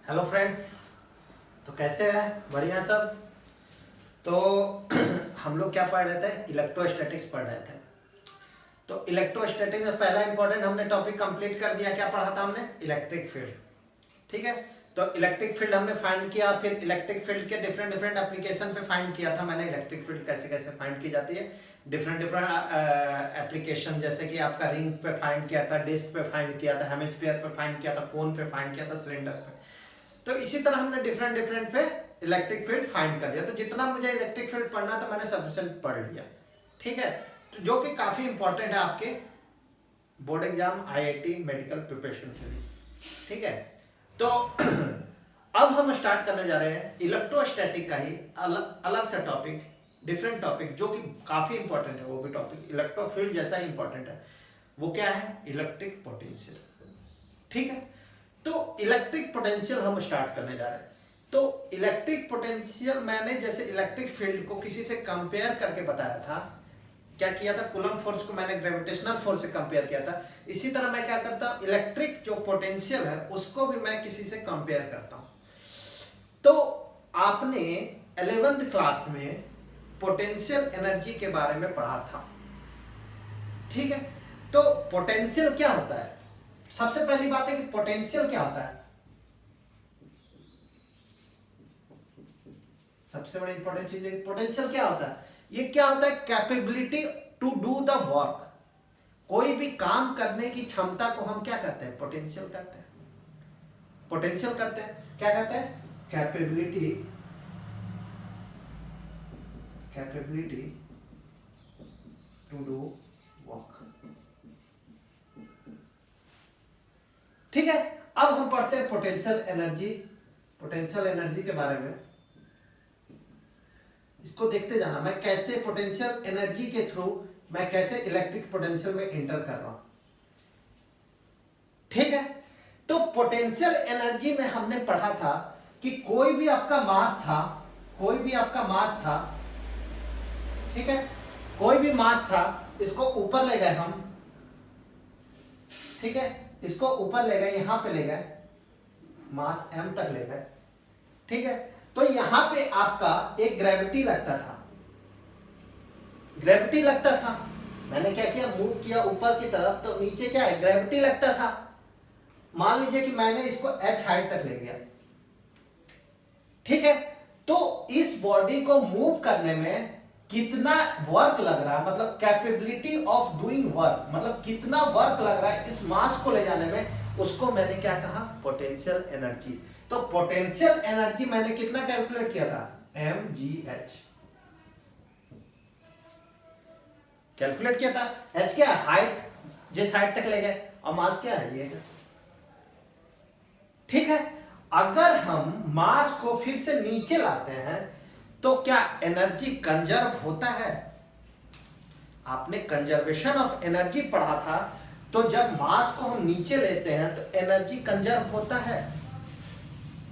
Hello friends. तो कैसे हैं? बढ़िया सब। तो हम लोग क्या पढ़ रहे थे? इलेक्ट्रोस्टैटिक्स पढ़ रहे थे। तो इलेक्ट्रोस्टैटिक्स में पहला इंपॉर्टेंट हमने टॉपिक कंप्लीट कर दिया। क्या पढ़ा था हमने? Electric field. ठीक है। तो इलेक्ट्रिक फील्ड हमने फाइंड किया, फिर इलेक्ट्रिक फील्ड के डिफरेंट डिफरेंट एप्लीकेशन पे फाइंड किया था मैंने। इलेक्ट्रिक फील्ड कैसे कैसे फाइंड की जाती है, डिफरेंट डिफरेंट एप्लीकेशन, जैसे कि आपका रिंग पे फाइंड किया था, डिस्क पे फाइंड किया था, हेमिस्फीयर पे फाइंड किया था, कोन पे फाइंड किया था, सिलेंडर पे। तो इसी तरह हमने डिफरेंट डिफरेंट पे इलेक्ट्रिक फील्ड फाइंड कर लिया। तो जितना मुझे इलेक्ट्रिक फील्ड पढ़ना था मैंने सफिशिएंट पढ़ लिया। ठीक है। तो जो कि काफी इंपॉर्टेंट है आपके board exam, IIT medical preparation के लिए। ठीक है। तो अब हम स्टार्ट करने जा रहे हैं इलेक्ट्रोस्टैटिक का ही अलग सा टॉपिक, डिफरेंट टॉपिक, जो कि काफी इंपॉर्टेंट है। वो भी टॉपिक इलेक्ट्रोफील्ड जैसा ही इंपॉर्टेंट है। वो क्या है? Electric potential. ठीक है। तो इलेक्ट्रिक पोटेंशियल हम स्टार्ट करने जा रहे हैं। तो इलेक्ट्रिक पोटेंशियल मैंने जैसे इलेक्ट्रिक फील्ड को किसी से कंपेयर करके बताया था। क्या किया था? कूलम्ब फोर्स को मैंने ग्रेविटेशनल फोर्स से कंपेयर किया था। इसी तरह मैं क्या करता हूं, इलेक्ट्रिक जो पोटेंशियल है उसको भी मैं किसी से कंपेयर करता हूं। तो आपने 11th क्लास में पोटेंशियल एनर्जी के बारे में पढ़ा था। ठीक है। तो पोटेंशियल क्या होता है? सबसे पहली बात है कि पोटेंशियल क्या होता है। सबसे बड़ी इंपॉर्टेंट चीज है पोटेंशियल क्या होता है। ये क्या होता है? Capability to do the work. कोई भी काम करने की क्षमता को हम क्या कहते हैं? पोटेंशियल कहते हैं। पोटेंशियल करते हैं, क्या कहते हैं? Capability, capability to do work. ठीक है। अब हम पढ़ते हैं पोटेंशियल एनर्जी। पोटेंशियल एनर्जी के बारे में इसको देखते जाना, मैं कैसे पोटेंशियल एनर्जी के थ्रू मैं कैसे इलेक्ट्रिक पोटेंशियल में एंटर कर रहा हूं। ठीक है। तो पोटेंशियल एनर्जी में हमने पढ़ा था कि कोई भी आपका मास था, कोई भी आपका मास था, ठीक है, कोई भी मास था, इसको ऊपर ले गए हम। ठीक है। इसको ऊपर ले गए, यहां पे ले गए, मास m तक ले गए। ठीक है। तो यहां पे आपका एक ग्रेविटी लगता था, ग्रेविटी लगता था। मैंने क्या किया? मूव किया ऊपर की तरफ, तो नीचे क्या है? ग्रेविटी लगता था। मान लीजिए कि मैंने इसको h हाइट तक ले गया। ठीक है। तो इस बॉडी को मूव करने में कितना वर्क लग रहा है, मतलब कैपेबिलिटी ऑफ डूइंग वर्क, मतलब कितना वर्क लग रहा है इस मास को ले जाने में, उसको मैंने क्या कहा? Potential energy. तो पोटेंशियल एनर्जी मैंने कितना कैलकुलेट किया था? mgh कैलकुलेट किया था। h क्या है? हाइट, जिस हाइट तक ले गए, और मास क्या है? ये। ठीक है। अगर हम मास को फिर से नीचे लाते हैं तो क्या एनर्जी कंजर्व होता है? आपने कंजर्वेशन ऑफ एनर्जी पढ़ा था। तो जब मास को हम नीचे लेते हैं तो एनर्जी कंजर्व होता है,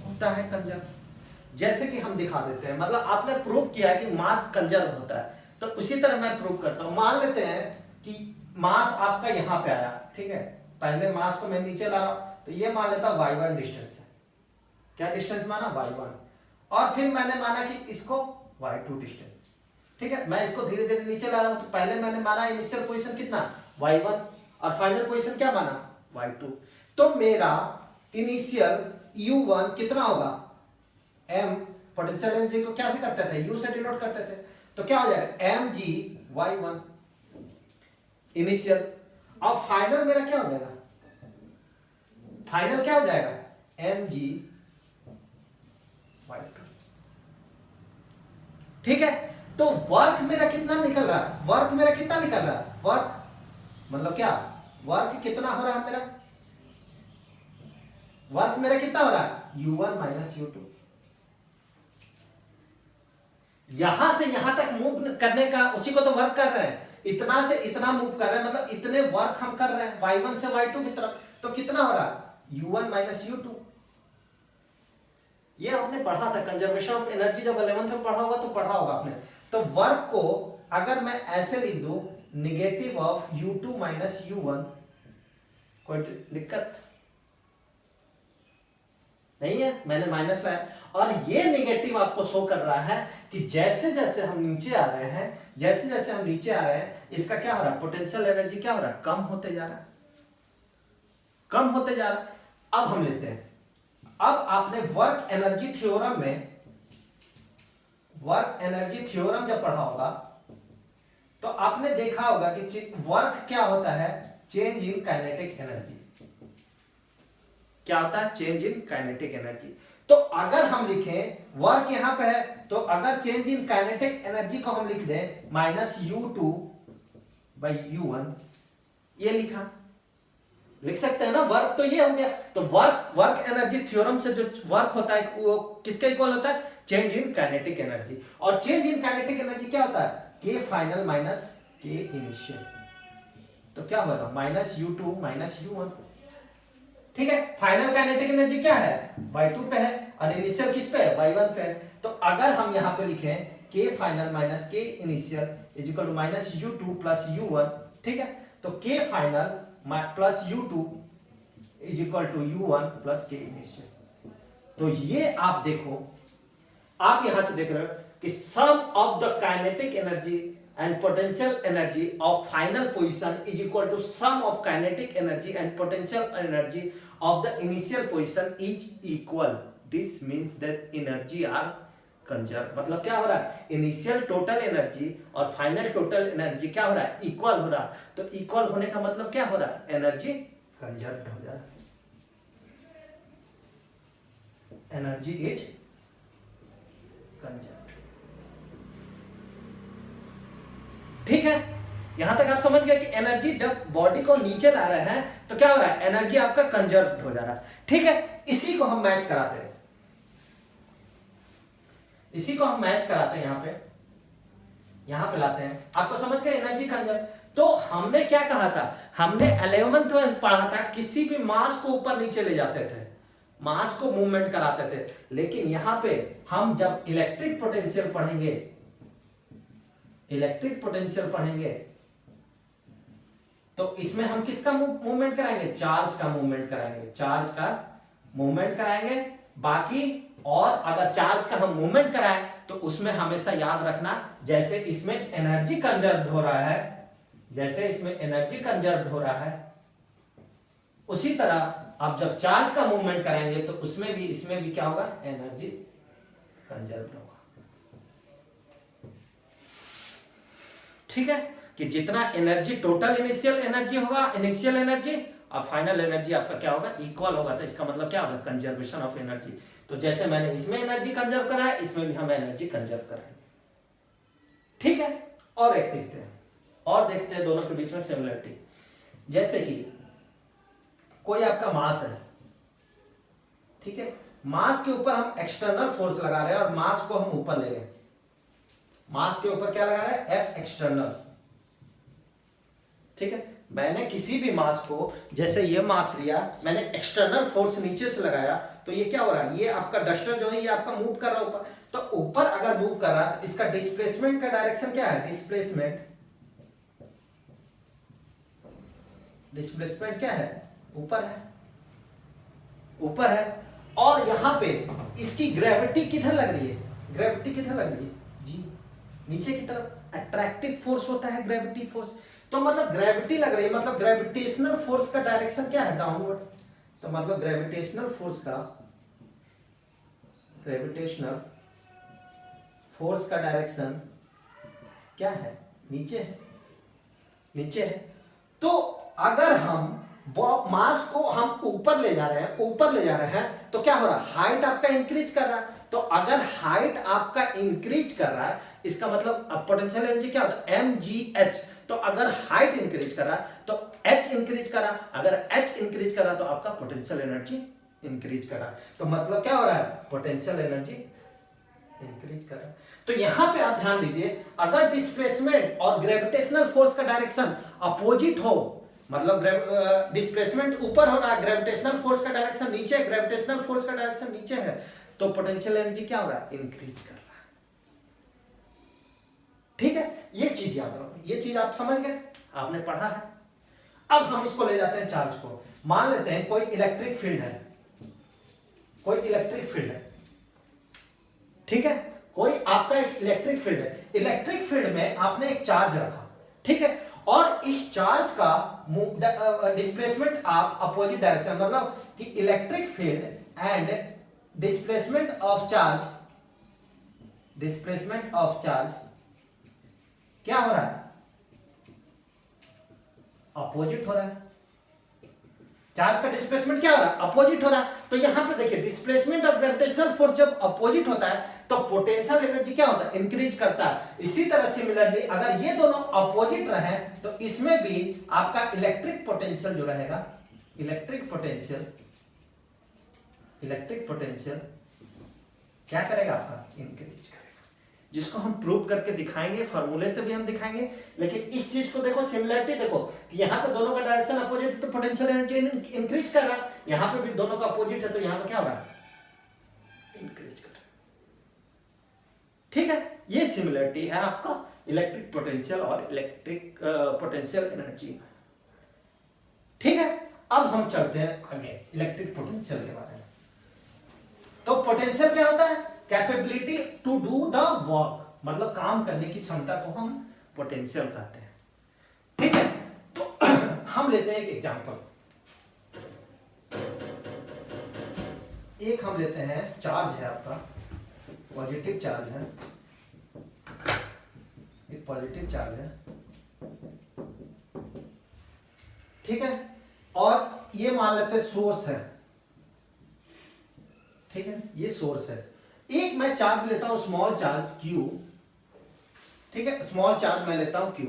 होता है कंजर्व। जैसे कि हम दिखा देते हैं, मतलब आपने प्रूव किया है कि मास कंजर्व होता है, तो उसी तरह मैं प्रूव करता हूं। मान लेते हैं कि मास आपका यहां पे आया। ठीक है। पहले मास को मैं नीचे ला रहा हूं, तो ये मान लेता y1 डिस्टेंस है। क्या डिस्टेंस माना? y1। और फिर मैंने माना कि इसको y2 डिस्टेंस। ठीक है। मैं इसको धीरे धीरे नीचे ला रहा हूं, तो पहले मैंने माना इनिशियल पोजीशन कितना? y1, और फाइनल पोजीशन क्या माना? y2। तो मेरा इनिशियल u1 कितना होगा? m, पोटेंशियल एनर्जी को क्या से करते थे? u से डिनोट करते थे। तो क्या हो जाएगा? mg y1 initial. और फाइनल मेरा क्या हो जाएगा? फाइनल क्या हो जाएगा? mg y2। ठीक है। तो वर्क मेरा कितना निकल रहा है? वर्क मेरा कितना निकल रहा है? वर्क मतलब क्या? वर्क कितना हो रहा है मेरा? वर्क मेरा कितना हो रहा है? u1 minus u2। यहां से यहां तक मूव करने का, उसी को तो वर्क कर रहे हैं। इतना से इतना मूव कर रहे हैं, मतलब इतने वर्क हम कर रहे हैं y1 से y2 की तरफ। तो कितना हो रहा है? u1 minus u2। ये आपने पढ़ा था कंजर्वेशन ऑफ एनर्जी, जब 11th में पढ़ा होगा तो पढ़ा होगा आपने। तो वर्क को अगर मैं ऐसे लिख दूं, negative of u2 minus u1, कोई दिक्कत? नहीं है, मैंने माइनस लाया। और ये नेगेटिव आपको शो कर रहा है कि जैसे जैसे हम नीचे आ रहे हैं, जैसे जैसे हम नीचे आ रहे हैं, इसका क्या हो रहा है, पोटेंशियल एनर्जी क्या हो रहा है, कम होते जा रहा है, कम होते जा रहा है। अब हम लेते हैं, अब आपने वर्क एनर्जी थ्योरम में, वर्क एनर्जी थ्योरम जब पढ़ा होगा तो आपने देखा होगा कि वर्क क्या होता है, चेंज इन काइनेटिक एनर्जी। क्या होता है, चेंज इन काइनेटिक एनर्जी। तो अगर हम लिखें वर्क यहां पे है, तो अगर चेंज इन काइनेटिक एनर्जी को हम लिख दें -u2 बाई u1, ये लिखा, लिख सकते हैं ना, वर्क तो ये हो गया। तो वर्क एनर्जी थ्योरम से जो वर्क होता है वो किसके इक्वल होता है, चेंज इन काइनेटिक एनर्जी। और चेंज इन काइनेटिक एनर्जी क्या होता है, के फाइनल माइनस के इनिशियल। तो क्या होगा, -u2 -u1, ठीक है। फाइनल काइनेटिक एनर्जी क्या है, y2 पे है, और इनिशियल किस पे है, y1 पे है। तो अगर हम यहां पे लिखें K final minus K initial is equal to -u2 plus u1, ठीक है। तो K final plus u2 is equal to u1 plus K initial. तो ये आप देखो, आप यहां से देख रहे हो कि sum of the kinetic energy and potential energy of final position is equal to sum of kinetic energy and potential energy of the initial position is equal. This means that energy are conserved. मतलब क्या हो रहा है, initial total energy और final total energy क्या हो रहा है, इक्वल हो रहा है। तो इक्वल होने का मतलब क्या हो रहा है, एनर्जी कंजर्व हो जा रहा है, एनर्जी इज कंजर्व। ठीक है, यहां तक आप समझ गए कि एनर्जी जब बॉडी को नीचे ला रहे हैं तो क्या हो रहा है, एनर्जी आपका कंजर्व हो जा रहा है। ठीक है, इसी को हम मैच कराते हैं, इसी को हम मैच कराते हैं, यहां पे लाते हैं। आपको समझ गए एनर्जी कंजर्व। तो हमने क्या कहा था, हमने 11th में पढ़ा था, किसी भी मास को ऊपर नीचे ले जाते थे, मास को मूवमेंट कराते थे। लेकिन यहां पे हम जब इलेक्ट्रिक पोटेंशियल पढ़ेंगे, इलेक्ट्रिक पोटेंशियल पढ़ेंगे, तो इसमें हम किसका मूवमेंट कराएंगे, चार्ज का मूवमेंट कराएंगे, चार्ज का मूवमेंट कराएंगे। बाकी और अगर चार्ज का हम मूवमेंट कराएं तो उसमें हमेशा याद रखना, जैसे इसमें एनर्जी कंजर्व हो रहा है, जैसे इसमें एनर्जी कंजर्व हो रहा है, उसी तरह आप जब चार्ज का मूवमेंट कराएंगे तो उसमें भी, इसमें भी क्या होगा, एनर्जी कंजर्व होगा। ठीक है, कि जितना एनर्जी टोटल इनिशियल एनर्जी होगा, इनिशियल एनर्जी और फाइनल एनर्जी आपका क्या होगा, इक्वल होगा। तो इसका मतलब क्या होगा, कंजर्वेशन ऑफ एनर्जी। तो जैसे मैंने इसमें एनर्जी कंजर्व करा है, इसमें भी हम एनर्जी कंजर्व कराएंगे। ठीक है, और एक देखते हैं, और देखते हैं दोनों के बीच में सिमिलरिटी। जैसे कि कोई आपका मास है, ठीक है, मास के ऊपर हम एक्सटर्नल फोर्स लगा रहे हैं और मास को हम ऊपर ले गए, मास के ऊपर क्या लगा रहे हैं, एफ एक्सटर्नल। ठीक है, मैंने किसी भी मास को, जैसे ये मास लिया, मैंने एक्सटर्नल फोर्स नीचे से लगाया, तो ये क्या हो रहा है, ये आपका डस्टर जो है ये आपका मूव कर रहा है ऊपर। तो ऊपर अगर मूव कर रहा है तो इसका डिस्प्लेसमेंट का डायरेक्शन क्या है, डिस्प्लेसमेंट, डिस्प्लेसमेंट क्या है, ऊपर है, ऊपर है। और यहां पे इसकी ग्रेविटी किधर लग रही है, ग्रेविटी किधर लग रही है जी, नीचे की तरफ। अट्रैक्टिव फोर्स होता है ग्रेविटी फोर्स। तो मतलब ग्रेविटी लग रही है, मतलब ग्रेविटेशनल फोर्स का डायरेक्शन क्या है, डाउनवर्ड। तो मतलब ग्रेविटेशनल फोर्स का, ग्रेविटेशनल फोर्स का डायरेक्शन क्या है, नीचे है, नीचे है। तो अगर हम मास को हम ऊपर ले जा रहे हैं, ऊपर ले जा रहे हैं, तो क्या हो रहा है, हाइट आपका इंक्रीज कर रहा है। तो अगर हाइट आपका इंक्रीज कर रहा है, इसका मतलब पोटेंशियल एनर्जी क्या होता है, mgh। तो अगर हाइट इंक्रीज कर रहा है तो h इंक्रीज कर रहा है, अगर h इंक्रीज कर रहा है तो आपका पोटेंशियल एनर्जी इंक्रीज कर रहा है। तो मतलब क्या हो रहा है, पोटेंशियल एनर्जी इंक्रीज कर रहा है। तो यहां पे आप ध्यान दीजिए, अगर डिस्प्लेसमेंट और ग्रेविटेशनल फोर्स का डायरेक्शन अपोजिट हो, मतलब डिस्प्लेसमेंट ऊपर हो रहा है, ग्रेविटेशनल फोर्स का डायरेक्शन नीचे, ग्रेविटेशनल फोर्स का डायरेक्शन नीचे है, तो पोटेंशियल एनर्जी क्या हो रहा है, इंक्रीज कर रहा है। ठीक है, ये चीज याद रखो, ये चीज आप समझ गए, आपने पढ़ा है। अब हम इसको ले जाते हैं चार्ज को। मान लेते हैं कोई इलेक्ट्रिक फील्ड है, कोई इलेक्ट्रिक फील्ड है, ठीक है, कोई आपका एक इलेक्ट्रिक फील्ड है, इलेक्ट्रिक फील्ड में आपने एक चार्ज रखा, ठीक है, और इस चार्ज का डिस्प्लेसमेंट आप अपोजिट डायरेक्शन, मतलब कि electric field and displacement of charge, displacement of charge क्या हो रहा है, अपोजिट हो रहा है। चार्ज का डिस्प्लेसमेंट क्या हो रहा है, अपोजिट हो रहा है। तो यहां पे देखिए डिस्प्लेसमेंट ऑफ ग्रेविटेशनल फोर्स जब अपोजिट होता है तो पोटेंशियल एनर्जी क्या होता है, इंक्रीज करता है। इसी तरह सिमिलरली अगर ये दोनों अपोजिट रहे तो इसमें भी आपका इलेक्ट्रिक पोटेंशियल जो रहेगा, इलेक्ट्रिक पोटेंशियल क्या करेगा, आपका इंक्रीज करेगा, जिसको हम प्रूव करके दिखाएंगे, फार्मूले से भी हम दिखाएंगे। लेकिन इस चीज को देखो, सिमिलरिटी देखो कि यहाँ पे दोनों का डायरेक्शन अपोजिट है तो पोटेंशियल एनर्जी इंक्रीज कर रहा है, यहाँ पे भी दोनों का अपोजिट है तो यहाँ पे क्या हो रहा है, इंक्रीज कर रहा है। ठीक है, ये सिमिलरिटी है आपका इलेक्ट्रिक पोटेंशियल और इलेक्ट्रिक पोटेंशियल एनर्जी। ठीक है, अब हम चलते हैं आगे इलेक्ट्रिक पोटेंशियल के बारे में। तो पोटेंशियल क्या होता है, capability to do the work, मतलब काम करने की क्षमता को हम पोटेंशियल कहते हैं। ठीक है, तो हम लेते हैं एक एग्जांपल, एक हम लेते हैं चार्ज है आपका, पॉजिटिव चार्ज है, एक पॉजिटिव चार्ज है, ठीक है, और ये मान लेते हैं सोर्स है, ठीक है, ये सोर्स है। एक मैं चार्ज लेता हूं स्मॉल चार्ज Q, ठीक है, स्मॉल चार्ज मैं लेता हूं Q,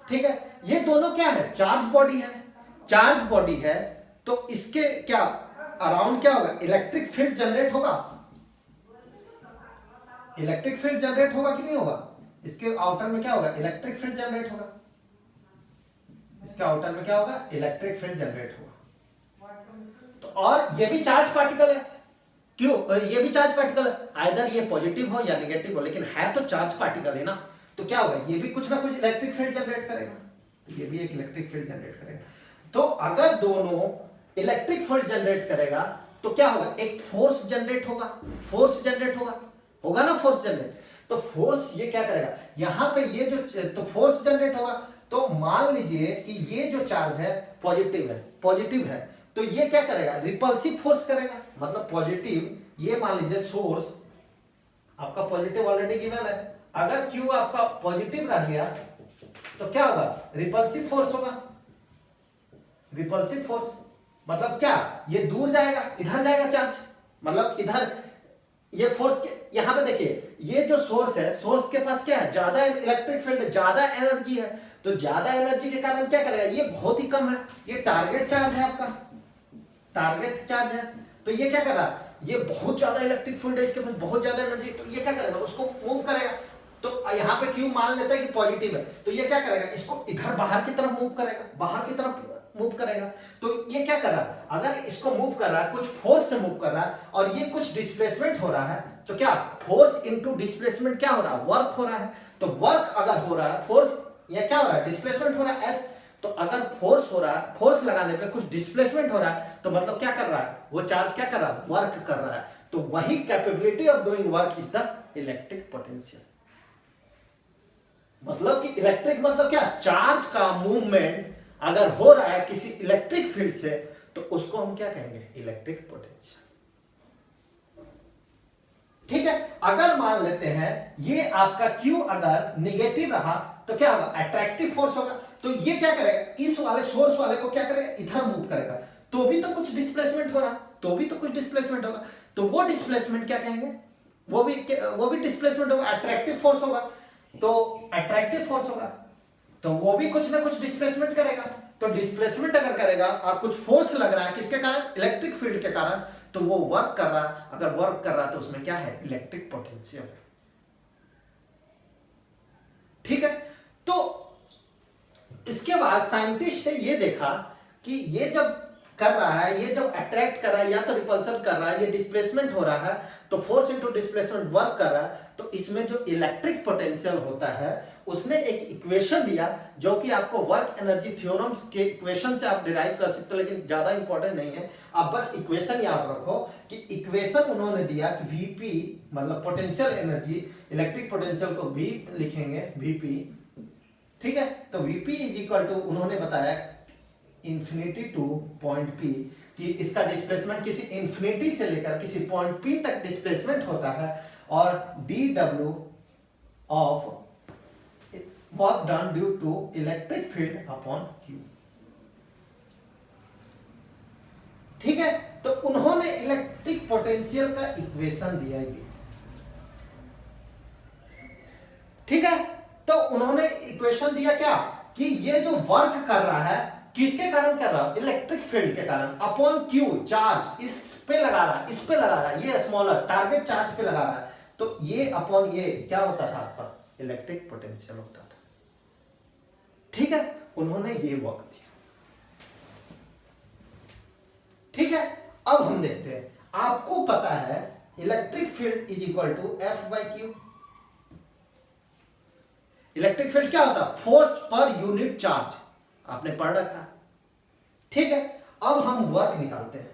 ठीक है, ये दोनों क्या है, चार्ज बॉडी है, चार्ज बॉडी है, तो इसके क्या अराउंड क्या होगा, इलेक्ट्रिक फील्ड जनरेट होगा, इलेक्ट्रिक फील्ड जनरेट होगा कि नहीं होगा, इसके आउटर में क्या होगा, इलेक्ट्रिक फील्ड जनरेट होगा, इसके आउटर में क्या होगा, इलेक्ट्रिक फील्ड जनरेट होगा। तो और ये भी चार्ज पार्टिकल है, क्यों, ये भी चार्ज पार्टिकल है, आइदर ये पॉजिटिव हो या नेगेटिव हो, लेकिन है तो चार्ज पार्टिकल है ना, तो क्या होगा, ये भी कुछ ना कुछ इलेक्ट्रिक फील्ड जनरेट करेगा, तो ये भी एक इलेक्ट्रिक फील्ड जनरेट करेगा। तो अगर दोनों इलेक्ट्रिक फील्ड जनरेट करेगा तो क्या होगा, एक फोर्स जनरेट होगा, फोर्स जनरेट होगा ना, फोर्स जनरेट, तो फोर्स ये क्या करेगा, यहां पे ये जो तो फोर्स जनरेट होगा, तो मान लीजिए कि ये जो चार्ज है पॉजिटिव है, तो ये क्या करेगा, रिपल्सिव फोर्स करेगा, मतलब पॉजिटिव, ये मान लीजिए सोर्स आपका पॉजिटिव ऑलरेडी गिवन है, अगर Q आपका पॉजिटिव रह गया तो क्या होगा, रिपल्सिव फोर्स होगा, रिपल्सिव फोर्स मतलब क्या, ये दूर जाएगा, इधर जाएगा चार्ज, मतलब इधर ये फोर्स के, यहां पे देखिए ये जो सोर्स है, सोर्स के पास क्या है, ज्यादा इलेक्ट्रिक फील्ड, ज्यादा एनर्जी है, तो ज्यादा एनर्जी के कारण क्या करेगा, ये बहुत ही कम है, ये टारगेट चार्ज है आपका, टारगेट चार्ज है, तो ये क्या कर रहा है, ये बहुत ज्यादा इलेक्ट्रिक फील्ड है, इसके पास बहुत ज्यादा एनर्जी, तो ये क्या करेगा, उसको मूव करेगा। तो यहाँ पे Q मान लेता है कि पॉजिटिव है, तो ये क्या करेगा, इसको इधर बाहर की तरफ मूव करेगा, बाहर की तरफ मूव करेगा, तो ये क्या कर रहा है, अगर इसको मूव कर रहा है, कुछ फोर्स से मूव कर रहा है, और ये कुछ डिस्प्लेसमेंट हो रहा है, तो क्या फोर्स इनटू डिस्प्लेसमेंट क्या हो रहा है, वर्क हो रहा है, तो वर्क अगर हो रहा है, फोर्स या क्या हो रहा है, डिस्प्लेसमेंट हो रहा है S, तो अगर फोर्स हो रहा है, फोर्स लगाने पे कुछ डिस्प्लेसमेंट हो रहा है, तो मतलब क्या कर रहा है, वो चार्ज क्या कर रहा है, वर्क कर रहा है, तो वही capability of doing work is the electric potential. मतलब कि इलेक्ट्रिक मतलब क्या, चार्ज का मूवमेंट अगर हो रहा है किसी इलेक्ट्रिक फील्ड से, तो उसको हम क्या कहेंगे, इलेक्ट्रिक पोटेंशियल। ठीक है, अगर मान लेते हैं ये आपका Q अगर निगेटिव रहा तो क्या होगा, अट्रैक्टिव फोर्स होगा, तो ये क्या करेगा, इस वाले सोर्स वाले को क्या करेगा, इधर मूव करेगा, तो भी तो कुछ डिस्प्लेसमेंट हो रहा, तो भी तो कुछ डिस्प्लेसमेंट होगा, तो वो डिस्प्लेसमेंट क्या कहेंगे, वो भी डिस्प्लेसमेंट होगा, अट्रैक्टिव फोर्स होगा, तो अट्रैक्टिव फोर्स होगा, तो वो भी कुछ ना कुछ डिस्प्लेसमेंट करेगा, तो डिस्प्लेसमेंट अगर करेगा और कुछ फोर्स लग रहा है किसके कारण, इलेक्ट्रिक फील्ड के कारण, तो वो वर्क कर रहा है, अगर वर्क कर रहा है तो उसमें क्या है, इलेक्ट्रिक पोटेंशियल। ठीक है, तो इसके बाद साइंटिस्ट ने ये देखा कि ये जब कर रहा है, ये जब अट्रैक्ट कर रहा है या तो रिपल्सन कर रहा है, ये डिस्प्लेसमेंट हो रहा है, तो फोर्स इनटू डिस्प्लेसमेंट वर्क कर रहा है, तो इसमें जो इलेक्ट्रिक पोटेंशियल होता है उसने एक इक्वेशन दिया जो कि आपको वर्क एनर्जी थ्योरम्स के इक्वेशन से आप डिराइव कर सकते हो, लेकिन ज्यादा इंपॉर्टेंट नहीं है, आप बस इक्वेशन याद रखो कि इक्वेशन उन्होंने दिया कि वीपी मतलब पोटेंशियल एनर्जी, इलेक्ट्रिक पोटेंशियल को वी लिखेंगे वीपी, ठीक है। तो वीपी इज इक्वल टू उन्होंने बताया इंफिनिटी टू पॉइंट पी, कि इसका डिस्प्लेसमेंट किसी इंफिनिटी से लेकर किसी पॉइंट पी तक डिस्प्लेसमेंट होता है, और d W of work done due to electric field upon q, ठीक है। तो उन्होंने इलेक्ट्रिक पोटेंशियल का इक्वेशन दिया ये, ठीक है। तो उन्होंने इक्वेशन दिया क्या कि ये जो वर्क कर रहा है किसके कारण कर रहा है, इलेक्ट्रिक फील्ड के कारण, अपॉन क्यू चार्ज इस पे लगा रहा है, इस पे लगा रहा है, ये स्मॉलर टारगेट चार्ज पे लगा रहा है, तो ये अपॉन ये क्या होता था आपका, इलेक्ट्रिक पोटेंशियल होता था, ठीक है। उन्होंने ये वर्क दिया, ठीक है। अब हम देखते हैं, आपको पता है electric field is equal to F by q. Electric field क्या होता है, फोर्स पर यूनिट चार्ज, आपने पढ़ रखा, ठीक है। अब हम वर्क निकालते हैं,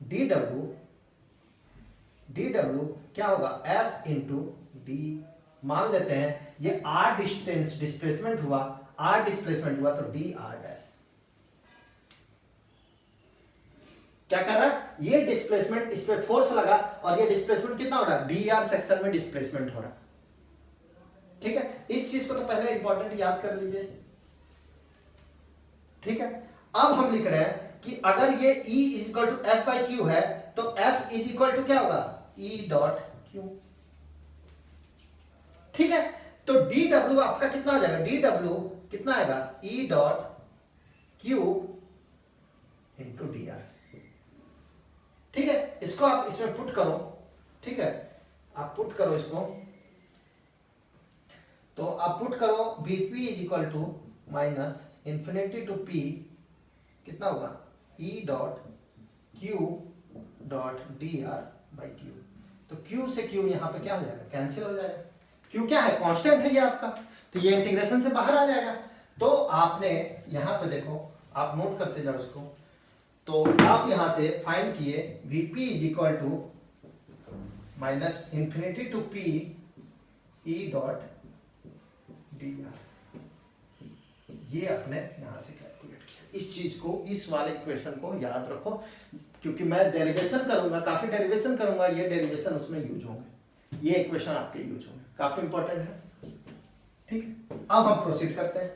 डी डब्ल्यू क्या होगा, एफ इंटू डी, मान लेते हैं ये आर डिस्टेंस डिस्प्लेसमेंट हुआ, आर डिस्प्लेसमेंट हुआ तो डी आर डैश, क्या कर रहा है, ये डिस्प्लेसमेंट, इस पे फोर्स लगा और ये डिस्प्लेसमेंट कितना हो रहा है, डी आर सेक्शन में डिस्प्लेसमेंट हो रहा है, ठीक है। इस चीज को तो पहले इंपॉर्टेंट याद कर लीजिए, ठीक है। अब हम लिख रहे हैं कि अगर ये E is equal to F by q है तो F इज इक्वल टू क्या होगा, E डॉट क्यू, ठीक है। तो डी डब्ल्यू आपका कितना हो जाएगा, डी डब्ल्यू कितना आएगा, E dot Q into D R, ठीक है। इसको आप इसमें पुट करो, ठीक है, आप पुट करो इसको, तो आप पुट करो Vp is equal to minus infinity to P कितना होगा, E dot Q dot D r by q. तो Q से Q यहाँ पे क्या हो जाएगा, कैंसिल हो जाएगा, Q क्या है, कांस्टेंट है ये आपका, तो ये इंटीग्रेशन से बाहर आ जाएगा। तो आपने यहाँ पे देखो, आप नोट करते जाओ इसको, तो आप यहां से फाइंड किए Vp is equal to minus infinity to P E dot D r, ये आपने यहां से कैलकुलेट किया। इस चीज को, इस वाले इक्वेशन को याद रखो, क्योंकि मैं डेरिवेशन करूंगा, काफी डेरिवेशन करूंगा, ये डेरिवेशन उसमें यूज होंगे, ये इक्वेशन आपके यूज होंगे, काफी इंपॉर्टेंट है, ठीक है। अब हम प्रोसीड करते हैं,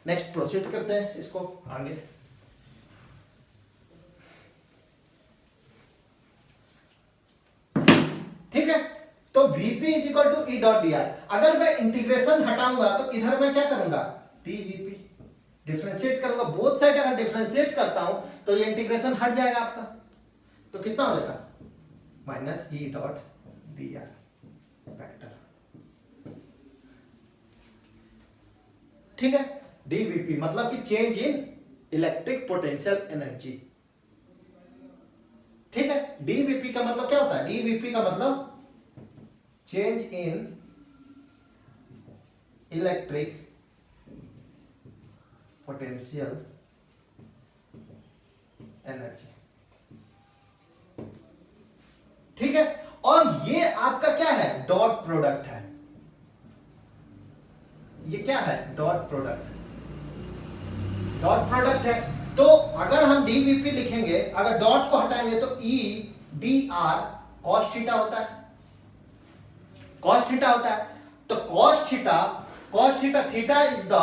नेक्स्ट प्रोसीड करते हैं इसको आगे, ठीक है। तो Vp is equal to E dot D r, अगर मैं इंटीग्रेशन हटाऊंगा तो इधर मैं क्या करूंगा, dVp डिफरेंशिएट करूंगा, बोथ साइड अगर डिफरेंशिएट करता हूं तो ये इंटीग्रेशन हट जाएगा आपका, तो कितना हो जाएगा, माइनस ई डॉट डी आर वेक्टर, ठीक है। dVp मतलब कि change in electric potential energy, ठीक है। dVp का मतलब क्या होता है, dVp का मतलब change in electric potential energy, ठीक है। और ये आपका क्या है, डॉट प्रोडक्ट है, ये क्या है, डॉट प्रोडक्ट, डॉट प्रोडक्ट है। तो अगर हम dVp लिखेंगे, अगर डॉट को हटाएंगे तो E dr cos थीटा होता है, cos थीटा होता है। तो cos theta, theta is the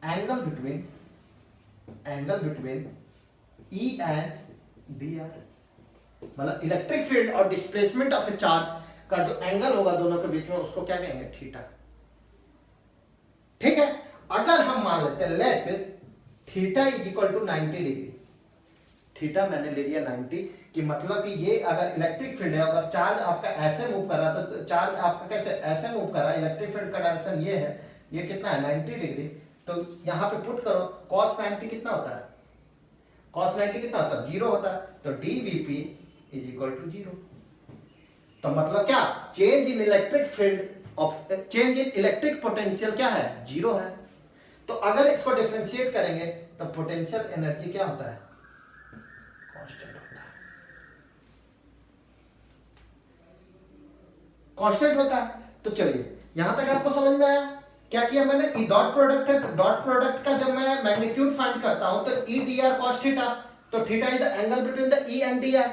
angle between E and dr, मतलब इलेक्ट्रिक फील्ड और डिस्प्लेसमेंट ऑफ ए चार्ज का जो एंगल होगा दोनों के बीच में, उसको क्या कहेंगे, थीटा, ठीक है। अगर हम मान लेते हैं let theta is equal to 90 degree, theta मैंने ले लिया 90, कि मतलब कि ये अगर इलेक्ट्रिक फील्ड है, अगर चार्ज आपका ऐसे मूव कर रहा था, तो चार्ज आपका कैसे ऐसे मूव कर रहा है, इलेक्ट्रिक फील्ड का डायरेक्शन ये है, ये कितना है 90 डिग्री, तो यहां पे पुट करो cos 90 कितना होता है, cos 90 कितना होता है, 0 होता है, तो dVp इज इक्वल टू 0। तो मतलब क्या, change in electric field change in electric potential क्या है, जीरो है। तो अगर इसको डिफरेंशिएट करेंगे तो पोटेंशियल एनर्जी क्या होता है, कांस्टेंट होता है, कांस्टेंट होता है। तो चलिए यहां तक आपको समझ में आया। क्या किया मैंने, ई डॉट प्रोडक्ट है, डॉट प्रोडक्ट का जब मैं मैग्नीट्यूड फाइंड करता हूं तो E D R cos theta, तो theta is the angle between the E and D R.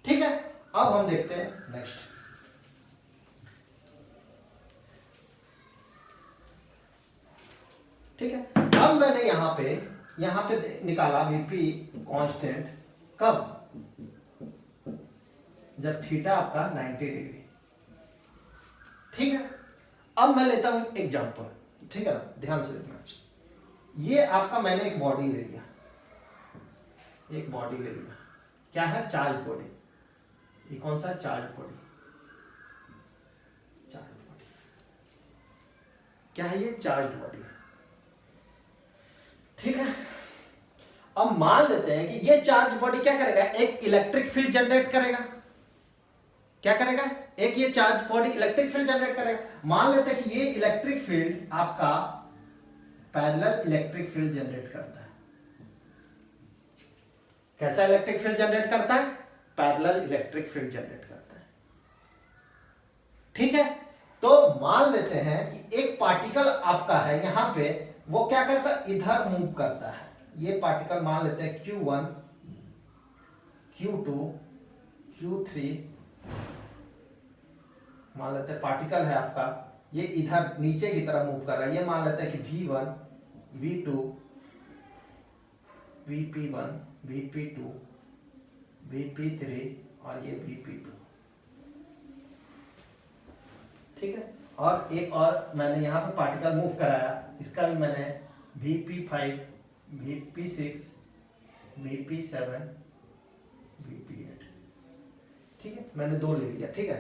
ठीक है, अब हम देखते हैं नेक्स्ट। ठीक है, अब मैंने यहां पे निकाला वीपी कांस्टेंट कब, जब थीटा आपका 90 डिग्री। ठीक है, अब मैं लेता हूं एग्जांपल। ठीक है ना, ध्यान से देखना। ये आपका मैंने एक बॉडी ले लिया, एक बॉडी ले लिया, क्या है, चार्ज बॉडी। ये कौन सा, चार्ज बॉडी, चार्ज बॉडी क्या है, ये चार्ज बॉडी। ठीक है, अब मान लेते हैं कि ये चार्ज बॉडी क्या करेगा, एक इलेक्ट्रिक फील्ड जनरेट करेगा। क्या करेगा, एक ये charge body electric field generate करेगा। मान लेते हैं कि ये इलेक्ट्रिक फील्ड आपका पैरेलल इलेक्ट्रिक फील्ड जनरेट करता है। कैसा इलेक्ट्रिक फील्ड जनरेट करता है, पैरेलल इलेक्ट्रिक फील्ड जनरेट करता है। ठीक है, तो मान लेते हैं कि एक पार्टिकल आपका है यहां पे, वो क्या करता है, इधर मूव करता है। ये पार्टिकल मान लेते हैं Q1, Q2, Q3 मान लेते हैं पार्टिकल है आपका, ये इधर नीचे की तरफ मूव कर रहा है। ये मान लेते हैं कि V1, V2, VP1, VP2, VP3 और ये VP2। ठीक है, और एक और मैंने यहाँ पे पार्टिकल मूव कराया, इसका भी मैंने VP5, VP6, VP7, VP8। ठीक है, मैंने दो ले लिया। ठीक है,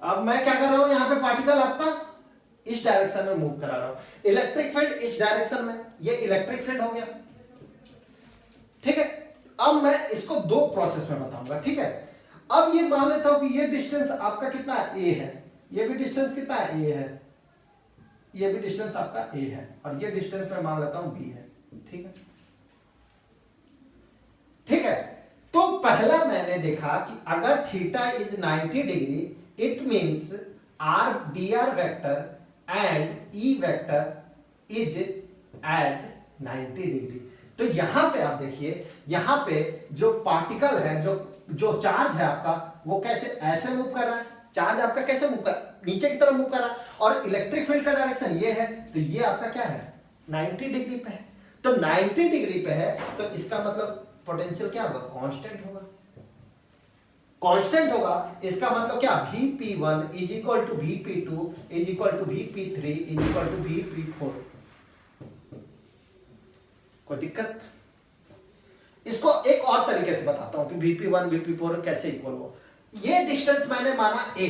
अब मैं क्या कर रहा हूं, यहां पे पार्टिकल आपका इस डायरेक्शन में मूव करा रहा हूं, इलेक्ट्रिक फील्ड इस डायरेक्शन में, ये इलेक्ट्रिक फील्ड हो गया। ठीक है, अब मैं इसको दो प्रोसेस में बताऊंगा। ठीक है, अब ये मान लेता हूं कि ये डिस्टेंस आपका कितना ए है, ये भी डिस्टेंस कितना है, ए है, ये भी डिस्टेंस आपका ए है, और ये डिस्टेंस मैं मान लेता हूं बी है। ठीक है, ठीक है, तो पहला मैंने देखा कि अगर theta is 90 degree, it means r d are vector and E vector is at 90 degree. तो यहां पे आप देखिए, यहां पे जो पार्टिकल है, जो चार्ज है आपका, वो कैसे ऐसे मूव कर रहा है, चार्ज आपका कैसे मूव कर, नीचे की तरफ मूव कर रहा है, और इलेक्ट्रिक फील्ड का डायरेक्शन ये है, तो ये आपका क्या है, 90 डिग्री पे है। तो 90 डिग्री पे है, तो इसका मतलब पोटेंशियल क्या होगा, कांस्टेंट होगा। कांस्टेंट होगा, इसका मतलब क्या, Vp1 is equal to Vp2 is equal to Vp3 is equal to Vp4। कोई दिक्कत? इसको एक और तरीके से बताता हूं कि Vp1 Vp4 कैसे इक्वल हो। ये डिस्टेंस मैंने माना ए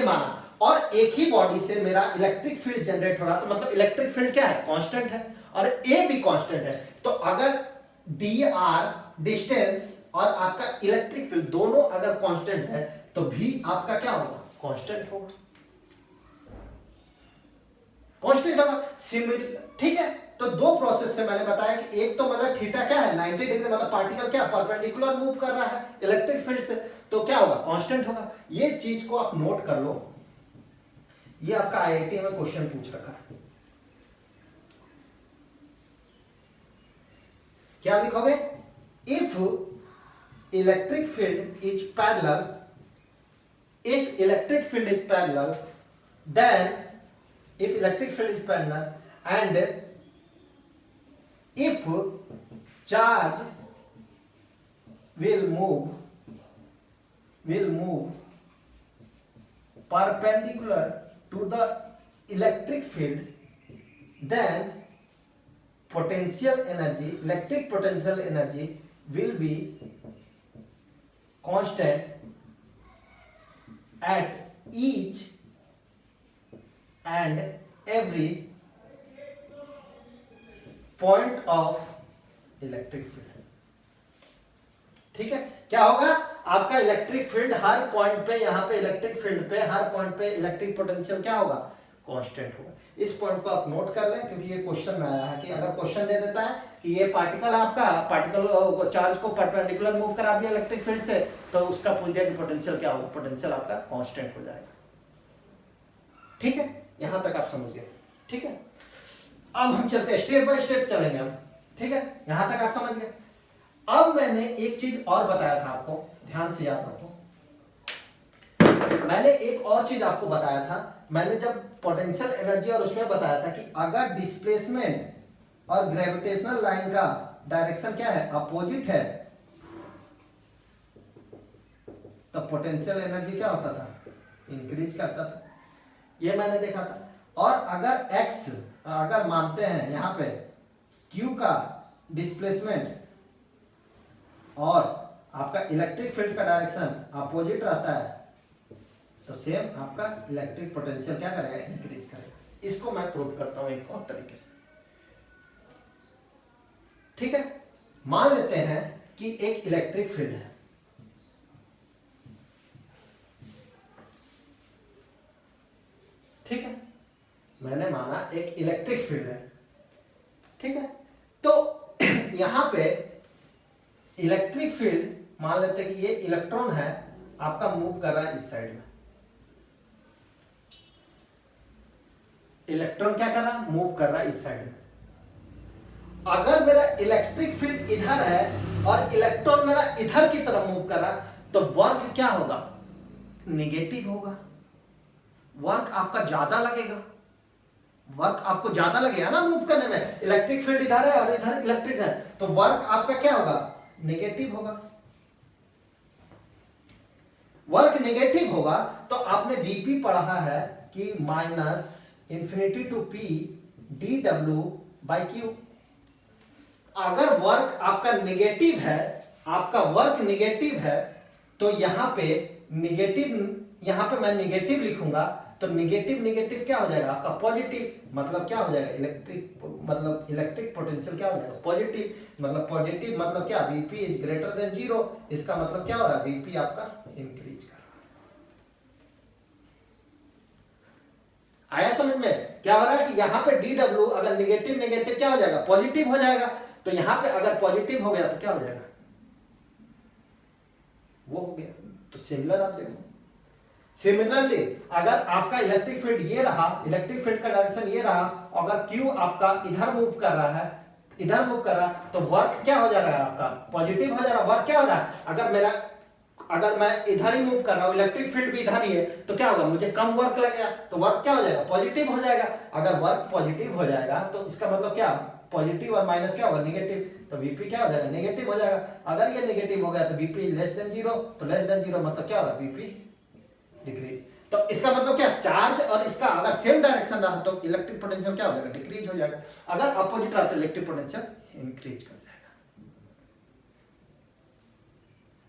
माना, और एक ही बॉडी से मेरा इलेक्ट्रिक फील्ड जनरेट हो रहा, तो मतलब इलेक्ट्रिक फील्ड क्या है, कांस्टेंट है, और ए भी कांस्टेंट है। तो अगर dr डिस्टेंस और आपका इलेक्ट्रिक फील्ड दोनों अगर कांस्टेंट है, तो भी आपका क्या होगा, कांस्टेंट होगा, कांस्टेंट होगा। सिमिलर, ठीक है, तो दो प्रोसेस से मैंने बताया कि एक तो मतलब थीटा क्या है, 90 डिग्री, मतलब पार्टिकल क्या परपेंडिकुलर मूव कर रहा है इलेक्ट्रिक फील्ड से, तो क्या होगा, कांस्टेंट होगा। ये चीज को आप नोट कर लो, ये आपका आईआईटी में क्वेश्चन पूछ रखा है। क्या लिखोगे, if electric field is parallel, if electric field is parallel, then if electric field is parallel and if charge will move perpendicular to the electric field, then potential energy, electric potential energy will be constant at each and every point of electric field। ठीक है, क्या होगा, आपका electric field हर point पे, यहाँ पे electric field पे हर point पे इलेक्ट्रिक पोटेंशियल क्या होगा, कांस्टेंट होगा। इस पॉइंट को आप नोट कर लें, क्योंकि ये क्वेश्चन में आया है कि अगर क्वेश्चन दे देता है कि ये पार्टिकल आपका पार्टिकल चार्ज को परपेंडिकुलर मूव करा दिया इलेक्ट्रिक फील्ड से, तो उसका पूछ दिया कि पोटेंशियल क्या होगा, पोटेंशियल आपका कांस्टेंट हो जाएगा। ठीक है, यहां तक आप समझ गए। ठीक है, अब हम चलते हैं, स्टेप बाय स्टेप चलेंगे हम। ठीक है, यहां तक आप समझ गए। अब मैंने एक चीज और बताया था आपको, ध्यान से याद रखो। मैंने एक और चीज आपको बताया था, मैंने जब पोटेंशियल एनर्जी और उसमें बताया था कि अगर डिस्प्लेसमेंट और ग्रेविटेशनल लाइन का डायरेक्शन क्या है, अपोजिट है, तो पोटेंशियल एनर्जी क्या होता था, इंक्रीज करता था। ये मैंने देखा था। और अगर x, अगर मानते हैं यहां पे q का डिस्प्लेसमेंट और आपका इलेक्ट्रिक फील्ड का डायरेक्शन अपोजिट रहता है, तो सेम आपका इलेक्ट्रिक पोटेंशियल क्या करेगा, इंक्रीज करेगा। इसको मैं प्रूव करता हूं एक और तरीके से। ठीक है, मान लेते हैं कि एक इलेक्ट्रिक फील्ड है, ठीक है, मैंने माना एक इलेक्ट्रिक फील्ड है। ठीक है, तो यहां पे इलेक्ट्रिक फील्ड मान लेते हैं कि ये इलेक्ट्रॉन है आपका, मूव कर रहा है इस साइड में। इलेक्ट्रॉन क्या कर रहा है, मूव कर रहा है इस साइड में। अगर मेरा इलेक्ट्रिक फील्ड इधर है और इलेक्ट्रॉन मेरा इधर की तरफ मूव कर रहा है, तो वर्क क्या होगा, निगेटिव होगा। वर्क आपका ज्यादा लगेगा, वर्क आपको ज्यादा लगेगा ना मूव करने में। इलेक्ट्रिक फील्ड इधर है और इधर इलेक्ट्रिक है, तो वर्क आपका क्या होगा, नेगेटिव होगा। वर्क नेगेटिव होगा तो आपने बीपी पढ़ा है कि minus infinity to P d W by q. अगर वर्क आपका नेगेटिव है, आपका वर्क नेगेटिव है, तो यहां पे नेगेटिव, यहां पे मैं नेगेटिव लिखूंगा, तो नेगेटिव नेगेटिव क्या हो जाएगा आपका पॉजिटिव। मतलब क्या हो जाएगा, इलेक्ट्रिक मतलब इलेक्ट्रिक पोटेंशियल क्या हो जाएगा, पॉजिटिव। मतलब पॉजिटिव मतलब क्या, Vp इज ग्रेटर देन 0। इसका मतलब क्या हो रहा है, Vp आपका इंक्रीज कर रहा है। आया समझ में? क्या हो रहा है कि यहाँ पे dw अगर नेगेटिव नेगेटिव क्या हो जाएगा, पॉजिटिव हो जाएगा। तो यहाँ पे अगर पॉजिटिव हो गया तो क्या हो जाएगा, वो हो गया। तो सिमिलर आप देखो, सिमिलरली अगर आपका इलेक्ट्रिक फील्ड ये रहा, इलेक्ट्रिक फील्ड का डायरेक्शन ये रहा, अगर Q आपका इधर मूव कर रहा है, इधर मूव कर रहा है, तो वर्क क्या हो जा रहा है आपका, पॉजिटिव हो जा रहा है। वर्क क्या हो रहा है, अगर मैं इधर ही मूव कर रहा हूं, इलेक्ट्रिक फील्ड भी इधर ही है, तो क्या होगा, मुझे कम वर्क लगेगा, तो वर्क क्या हो जाएगा, पॉजिटिव हो जाएगा। अगर वर्क पॉजिटिव हो जाएगा तो इसका मतलब क्या, पॉजिटिव और माइनस क्या होगा, नेगेटिव, तो Vp क्या हो जाएगा, नेगेटिव हो जाएगा। अगर ये नेगेटिव हो गया तो Vp लेस देन 0, तो लेस देन 0 मतलब क्या होगा, Vp डिक्रीज। तो इसका मतलब क्या, चार्ज और इसका अगर सेम डायरेक्शन रहा तो इलेक्ट्रिक पोटेंशियल क्या हो जाएगा, डिक्रीज हो जाएगा। अगर अपोजिट रहा तो इलेक्ट्रिक पोटेंशियल इंक्रीज कर जाएगा।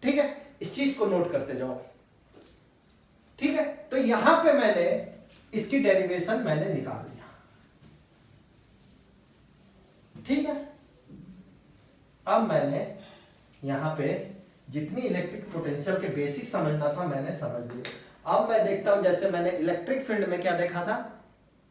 ठीक है, इस चीज को नोट करते जाओ। ठीक है, तो यहां पे मैंने इसकी डेरिवेशन मैंने निकाल लिया। ठीक है, अब मैंने यहां पे जितनी इलेक्ट्रिक पोटेंशियल के बेसिक समझना था मैंने समझ लिया। अब मैं देखता हूं, जैसे मैंने इलेक्ट्रिक फील्ड में क्या देखा था,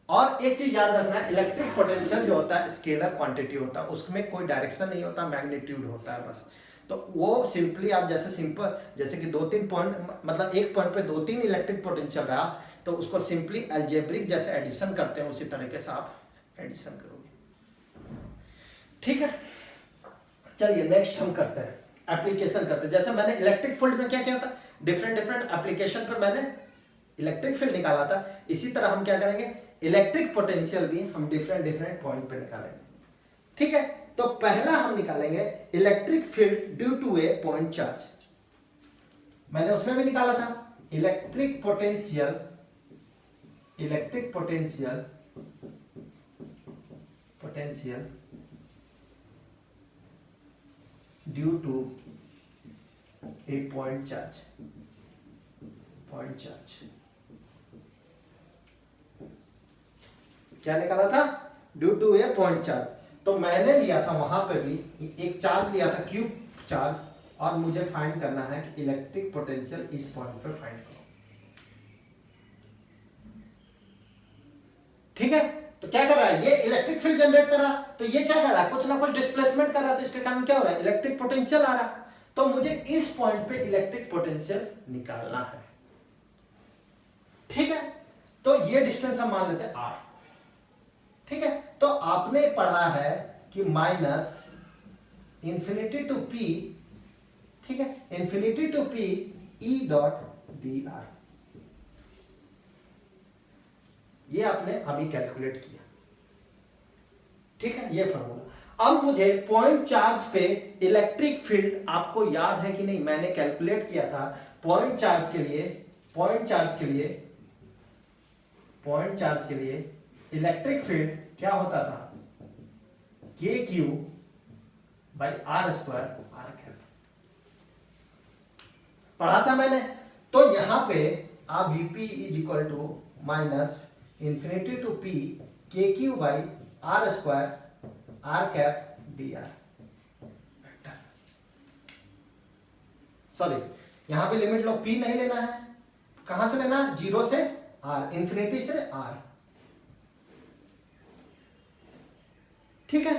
और एक चीज याद रखना, इलेक्ट्रिक पोटेंशियल जो होता है स्केलर क्वांटिटी होता है, उसमें कोई डायरेक्शन नहीं होता, मैग्नीट्यूड होता है बस। तो वो सिंपली आप जैसे कि 2-3 पॉइंट, मतलब एक पॉइंट पे 2-3 इलेक्ट्रिक पोटेंशियल रहा, तो उसको सिंपली अलजेब्रिक जैसे एडिशन करते हैं, उसी तरीके से आप एडिशन करोगे। ठीक है, चलिए नेक्स्ट हम करते हैं, एप्लीकेशन करते हैं। जैसे मैंने इलेक्ट्रिक फील्ड में क्या किया था, डिफरेंट डिफरेंट एप्लीकेशन पे मैंने इलेक्ट्रिक फील्ड निकाला था, इसी तरह हम क्या करेंगे, इलेक्ट्रिक पोटेंशियल भी हम डिफरेंट डिफरेंट पॉइंट पे निकालेंगे। ठीक है, तो पहला हम निकालेंगे electric field due to a point charge. मैंने उसमें भी निकाला था electric potential due to a point charge. क्या निकाला था, due to a point charge. तो मैंने लिया था वहां पे भी एक चार्ज लिया था, क्यूब चार्ज, और मुझे फाइंड करना है कि इलेक्ट्रिक पोटेंशियल इस पॉइंट पे फाइंड करो। ठीक है, तो क्या कर रहा है, ये इलेक्ट्रिक फील्ड जनरेट कर रहा, तो ये क्या कर रहा है, कुछ ना कुछ डिस्प्लेसमेंट कर रहा है, तो इसके कारण क्या हो रहा है, इलेक्ट्रिक पोटेंशियल आ रहा। तो मुझे इस पॉइंट पे इलेक्ट्रिक पोटेंशियल निकालना है। ठीक है, तो ये डिस्टेंस हम मान लेते हैं r। ठीक है, तो आपने पढ़ा है कि माइनस इंफिनिटी टू p, ठीक है, infinity to p e dot D r, ये आपने अभी कैलकुलेट किया। ठीक है, ये फॉर्मूला। अब मुझे पॉइंट चार्ज पे इलेक्ट्रिक फील्ड, आपको याद है कि नहीं, मैंने कैलकुलेट किया था पॉइंट चार्ज के लिए, पॉइंट चार्ज के लिए इलेक्ट्रिक फील्ड क्या होता था, के Q by R square R cap, पढ़ा था मैंने। तो यहां पे आप VP is equal to minus infinity to P K Q by R square R cap D R. Sorry, यहां पे लिमिट लो, पी नहीं लेना है, कहां से लेना है, 0 से आर, इंफिनिटी से आर। ठीक है,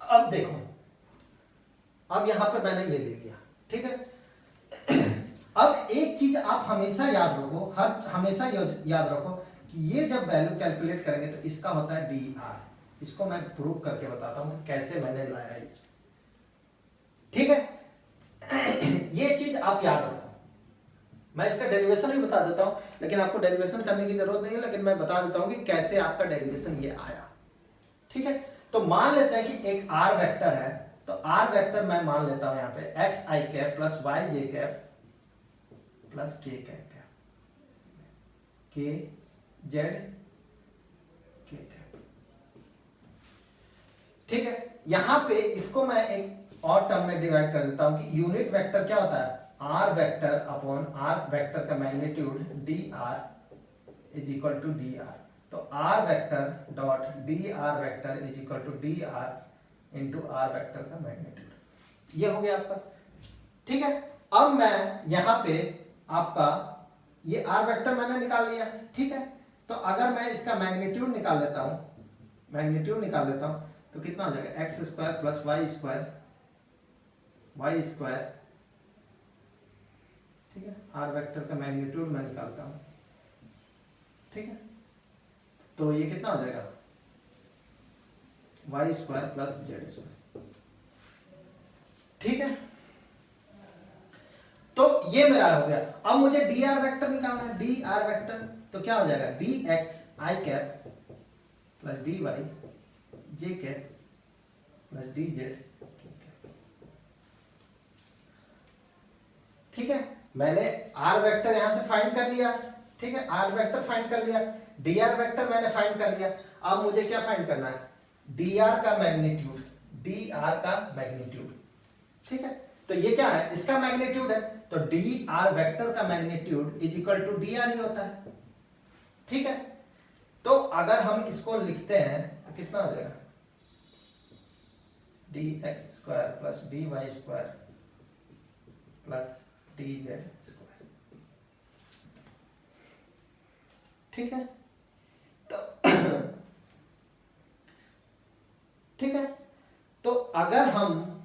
अब देखो, अब यहां पे मैंने ये ले लिया। ठीक है, अब एक चीज आप हमेशा याद रखो, हमेशा याद रखो कि ये जब वैल्यू कैलकुलेट करेंगे तो इसका होता है डी आर। इसको मैं प्रूव करके बताता हूं कि कैसे मैंने लाया ये। ठीक है, ये चीज आप याद रखो। मैं इसका डेरिवेशन भी बता देता हूं, लेकिन आपको डेरिवेशन करने की जरूरत नहीं है, लेकिन मैं बता देता हूं कि कैसे आपका डेरिवेशन ये आया। ठीक है, तो मान लेते हैं कि एक आर वेक्टर है, तो आर वेक्टर मैं मान लेता हूं यहां पे x i cap plus y j cap plus के कैप, के जेड के कैप। ठीक है, यहां पे इसको मैं एक और टर्म में डिवाइड कर देता हूं कि यूनिट वेक्टर क्या होता है, R vector upon R vector का magnitude D R is equal to D R. तो are vector dot D R vector is equal to D R into R vector का मैग्नीट्यूड। ये हो गया आपका। ठीक है, अब मैं यहां पे आपका ये आर वेक्टर मैंने निकाल लिया। ठीक है, तो अगर मैं इसका मैग्नीट्यूड निकाल लेता हूं, तो कितना हो जाएगा, x squared plus y squared. ठीक है, आर वेक्टर का मैग्नीट्यूड मैं निकालता हूं। ठीक है, तो ये कितना हो जाएगा, y squared plus z squared. ठीक है, तो ये मेरा हो गया। अब मुझे डी आर वेक्टर निकालना है, डी आर वेक्टर, तो क्या हो जाएगा, d x i cap plus d y j cap plus d Z. ठीक है, मैंने आर वेक्टर यहां से फाइंड कर लिया। ठीक है, आर वेक्टर फाइंड कर लिया, डी आर वेक्टर मैंने फाइंड कर लिया। अब मुझे क्या फाइंड करना है, डी आर का मैग्नीट्यूड, डी आर का मैग्नीट्यूड। ठीक है, तो ये क्या है, इसका मैग्नीट्यूड है, तो डी आर वेक्टर का magnitude is equal to D R ही होता है। ठीक है, तो अगर हम इसको लिखते हैं तो कितना हो जाएगा, d x squared plus d y squared plus d z squared. ठीक है, तो ठीक है, तो अगर हम,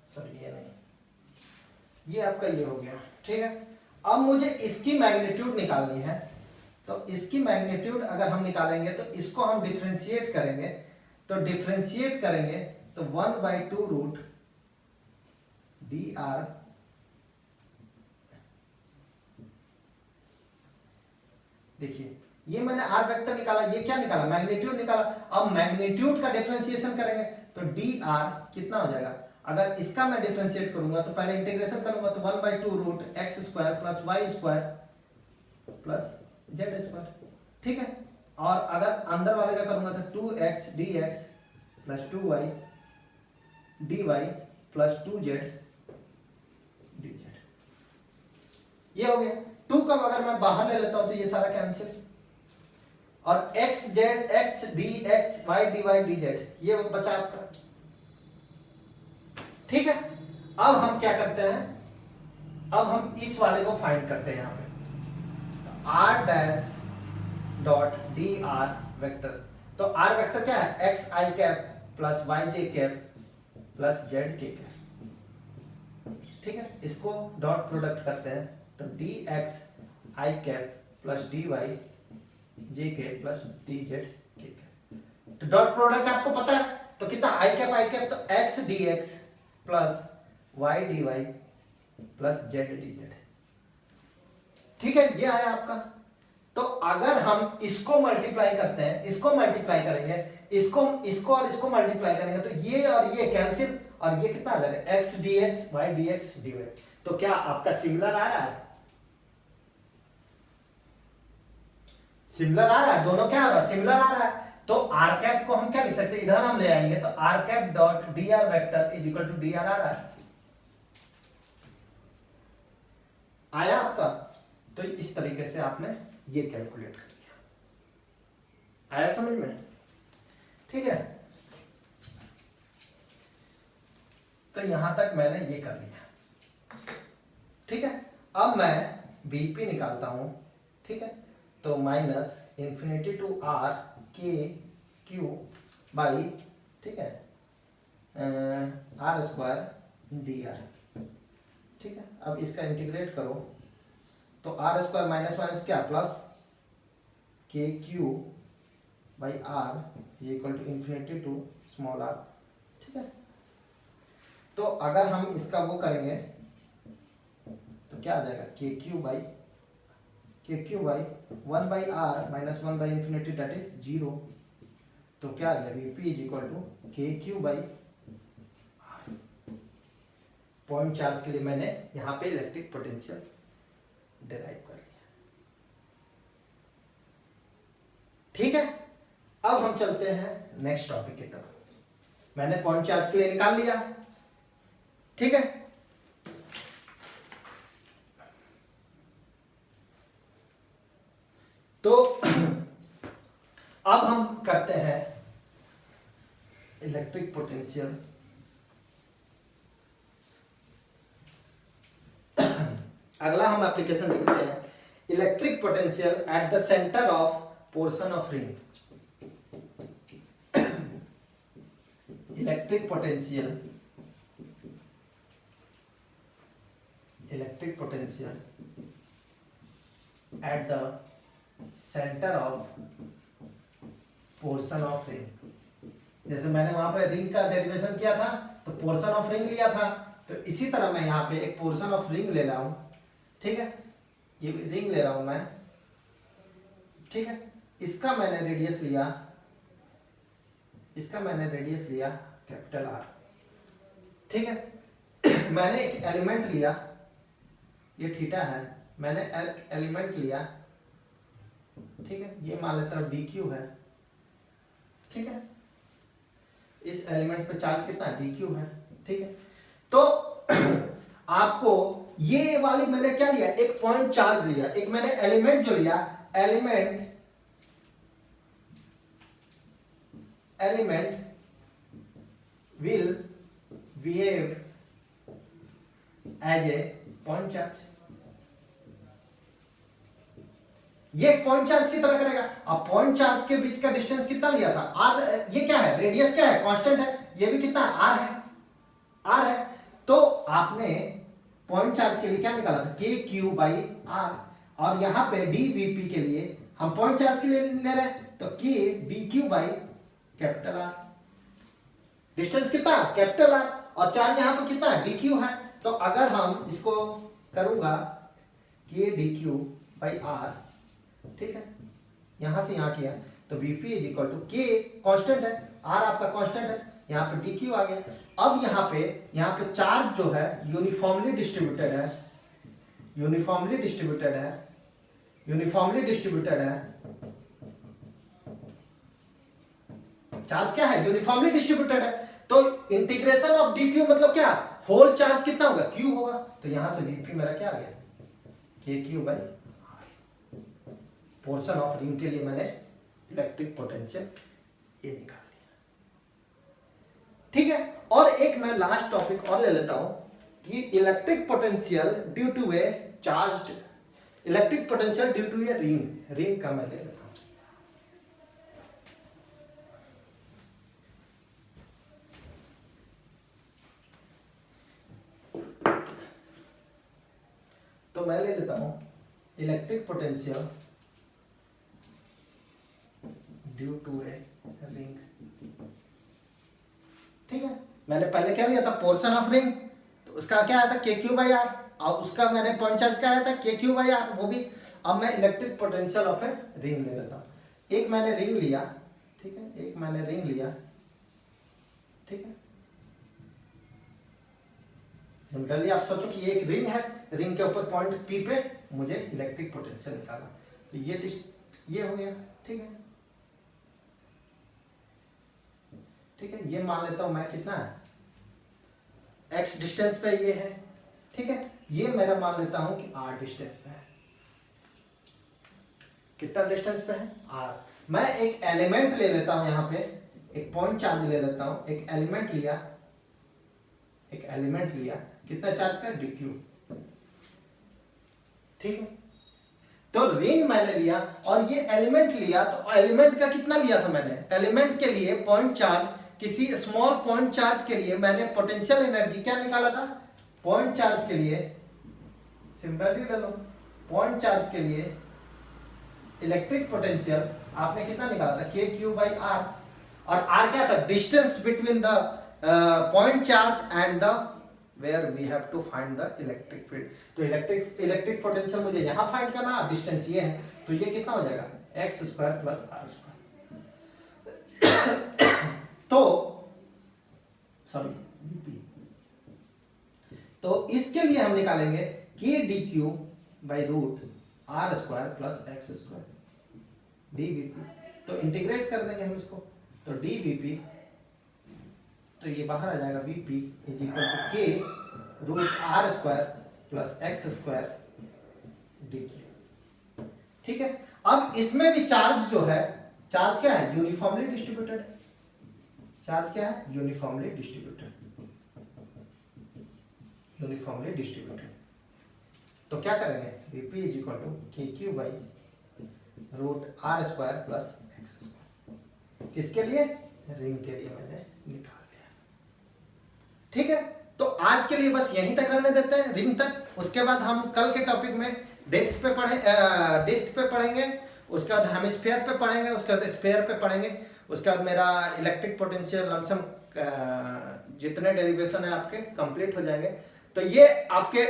सॉरी ये नहीं, ये आपका ये हो गया। ठीक है, अब मुझे इसकी मैग्नीट्यूड निकालनी है, तो इसकी मैग्नीट्यूड अगर हम निकालेंगे तो इसको हम डिफरेंशिएट करेंगे, तो 1/2 रूट डी आर, देखिए ये मैंने आर वेक्टर निकाला, ये क्या निकाला, मैग्नीट्यूड निकाला। अब मैग्नीट्यूड का डिफरेंशिएशन करेंगे तो डी आर कितना हो जाएगा, अगर इसका मैं डिफरेंशिएट करूंगा तो पहले इंटीग्रेशन करूंगा तो 1/2 root x squared plus y squared plus z squared. ठीक है, और अगर अंदर वाले का करूंगा तो 2x dx plus 2y dy plus 2z dz। ये हो गया। 2 का अगर मैं बाहर ले लेता हूं तो ये सारा कैंसिल, और x z x d x y d y d z, ये बचा आपका। ठीक है, अब हम क्या करते हैं, अब हम इस वाले को फाइंड करते हैं यहां पे, r dash dot D R vector. तो आर वेक्टर क्या है, x i cap plus y j cap plus z k cap. ठीक है, इसको डॉट प्रोडक्ट करते हैं, तो d x i cap plus d y j cap plus d z k cap. तो डॉट प्रोडक्ट आपको पता है, तो कितना आई कैप, तो x d x plus y d y plus z d Z. ठीक है, ये आया आपका। तो अगर हम इसको मल्टीप्लाई करते हैं, इसको मल्टीप्लाई करेंगे, इसको और इसको मल्टीप्लाई करेंगे, तो ये और ये कैंसिल, और ये कितना आ जाएगा, x d x y d x d y. तो क्या आपका सिमिलर आ रहा है, सिमिलर आ रहा है, दोनों क्या आ रहा है, सिमिलर आ रहा है। तो आर कैप को हम क्या लिख सकते हैं, इधर हम ले आएंगे, तो R cap dot D R vector is equal to D R आ रहा है, आया आपका। तो इस तरीके से आपने ये कैलकुलेट कर लिया, आया समझ में। ठीक है, तो यहां तक मैंने ये कर लिया। ठीक है, अब मैं बीपी निकालता हूं। ठीक है, तो माइनस इंफिनिटी टू आर के क्यू बाई, ठीक है, आर स्क्वायर डी आर। ठीक है, अब इसका इंटीग्रेट करो, तो आर स्क्वायर माइनस माइनस क्या plus k Q by r equal to infinity to small r. ठीक है, तो अगर हम इसका वो करेंगे तो क्या आ जाएगा, k Q by one by r minus one by infinity that is zero. तो क्या आ जाएगा, p is equal to k Q by r. Point charge के लिए मैंने यहाँ पे इलेक्ट्रिक पोटेंशियल डिराइव कर लिया। ठीक है, अब हम चलते हैं नेक्स्ट टॉपिक की तरफ। मैंने पॉइंट चार्ज के लिए निकाल लिया। ठीक है, तो अब हम करते हैं इलेक्ट्रिक पोटेंशियल। अगला हम एप्लीकेशन देखते हैं, electric potential at the centre of portion of ring. Electric potential at the centre of portion of ring. जैसे मैंने वहां पे रिंग का डेरिवेशन किया था, तो पोर्शन ऑफ रिंग लिया था, तो इसी तरह मैं यहाँ पे एक पोर्शन ऑफ रिंग ले रहा हूं। ठीक है, ये रिंग ले रहा हूं मैं। ठीक है, इसका मैंने रेडियस लिया कैपिटल आर। ठीक है, मैंने एक एलिमेंट लिया, ये थीटा है, मैंने एलिमेंट लिया। ठीक है, ये मान लेता हूं डी क्यू है। ठीक है, इस एलिमेंट पे चार्ज कितना है, डी क्यू है। ठीक है, तो आपको ये वाली मैंने क्या लिया, एक पॉइंट चार्ज लिया, एक मैंने एलिमेंट जो लिया, element will behave as a point charge। ये एक पॉइंट चार्ज की तरह करेगा। अब पॉइंट चार्ज के बीच का डिस्टेंस कितना लिया था, आर। ये क्या है, रेडियस क्या है, कांस्टेंट है। ये भी कितना आर है। तो आपने पॉइंट चार्ज के लिए क्या निकाला था, के क्यू बाई आर। और यहां पे डी वीपी के लिए हम पॉइंट चार्ज के लिए ले रहे हैं, तो के d q by capital R. Distance कितना, कैपिटल आर, और चार्ज यहां पर कितना है, डी क्यू है। तो अगर हम इसको करूंगा के डी क्यू बाई आर, ठीक है, यहां से यहां किया, तो Vp इज इक्वल टू के, कांस्टेंट है, R आपका कांस्टेंट है, यहाँ पे dq आ गया। अब यहाँ पे चार्ज जो है यूनिफॉर्मली डिस्ट्रीब्यूटेड है। चार्ज क्या है, यूनिफॉर्मली डिस्ट्रीब्यूटेड है। तो इंटीग्रेशन ऑफ dq मतलब क्या, होल चार्ज कितना होगा, q होगा। तो यहां से Vp मेरा क्या आ गया, kq by, portion of ring के लिए मैंने इलेक्ट्रिक पोटेंशियल ये निकाल लिया। ठीक है, और एक मैं लास्ट टॉपिक और ले लेता हूं कि electric potential due to a charged, electric potential due to a ring का मैं ले लेता हूं। तो मैं ले लेता हूं electric potential due to a ring. ठीक है, मैंने पहले क्या लिया था, पोर्शन ऑफ रिंग, तो उसका क्या आया था के क्यू बाई आर, और उसका मैंने पॉइंट चार्ज क्या आया था के क्यू बाई आर, वो भी। अब मैं electric potential of a ring ले लेता हूं। एक मैंने रिंग लिया, ठीक है, एक मैंने रिंग लिया, ठीक है। सिमिलरली आप सोचो कि एक रिंग है, रिंग के ऊपर पॉइंट पी पे मुझे इलेक्ट्रिक पोटेंशियल निकाला, तो ये हो गया। ठीक है, ठीक है, ये मान लेता हूं मैं कितना है x डिस्टेंस पे ये है। ठीक है, ये मेरा मान लेता हूं कि r डिस्टेंस पे है। कितना डिस्टेंस पे है r। मैं एक एलिमेंट ले लेता हूं, यहां पे एक पॉइंट चार्ज ले लेता हूं, एक एलिमेंट लिया, कितना चार्ज का dq। ठीक है, तो रिंग मैंने लिया और ये एलिमेंट लिया, तो एलिमेंट का कितना लिया था मैंने, एलिमेंट के लिए पॉइंट चार्ज, किसी स्मॉल पॉइंट चार्ज के लिए मैंने पोटेंशियल एनर्जी क्या निकाला था, पॉइंट चार्ज के लिए, सिंपली ले लो, पॉइंट चार्ज के लिए इलेक्ट्रिक पोटेंशियल आपने कितना निकाला था के क्यू बाई आर, और आर क्या था, distance between the point charge and the where we have to find the electric field. तो इलेक्ट्रिक पोटेंशियल मुझे यहां फाइंड करना, डिस्टेंस ये है, तो ये कितना हो जाएगा x squared plus r squared. तो सॉरी वीपी, तो इसके लिए हम निकालेंगे k d q by root r squared plus x squared d vp. तो इंटीग्रेट कर देंगे हम इसको, तो डी वीपी, तो ये बाहर आ जाएगा vp is equal to k root r squared plus x squared d q. ठीक है, अब इसमें भी चार्ज जो है, चार्ज क्या है, यूनिफॉर्मली डिस्ट्रीब्यूटेड, चार्ज क्या है, यूनिफॉर्मली डिस्ट्रीब्यूटेड। तो क्या करेंगे, vp is equal to k Q by root r squared plus x squared. किसके लिए, रिंग के लिए मैंने निकाल लिया। ठीक है, तो आज के लिए बस यहीं तक रहने देते हैं, रिंग तक। उसके बाद हम कल के टॉपिक में डिस्क पे पढ़ेंगे, उसके बाद हेमिस्फीयर पे पढ़ेंगे, उसके बाद स्फीयर पे पढ़ेंगे, उसके बाद मेरा इलेक्ट्रिक पोटेंशियल लमसम जितने डेरिवेशन है आपके कंप्लीट हो जाएंगे। तो ये आपके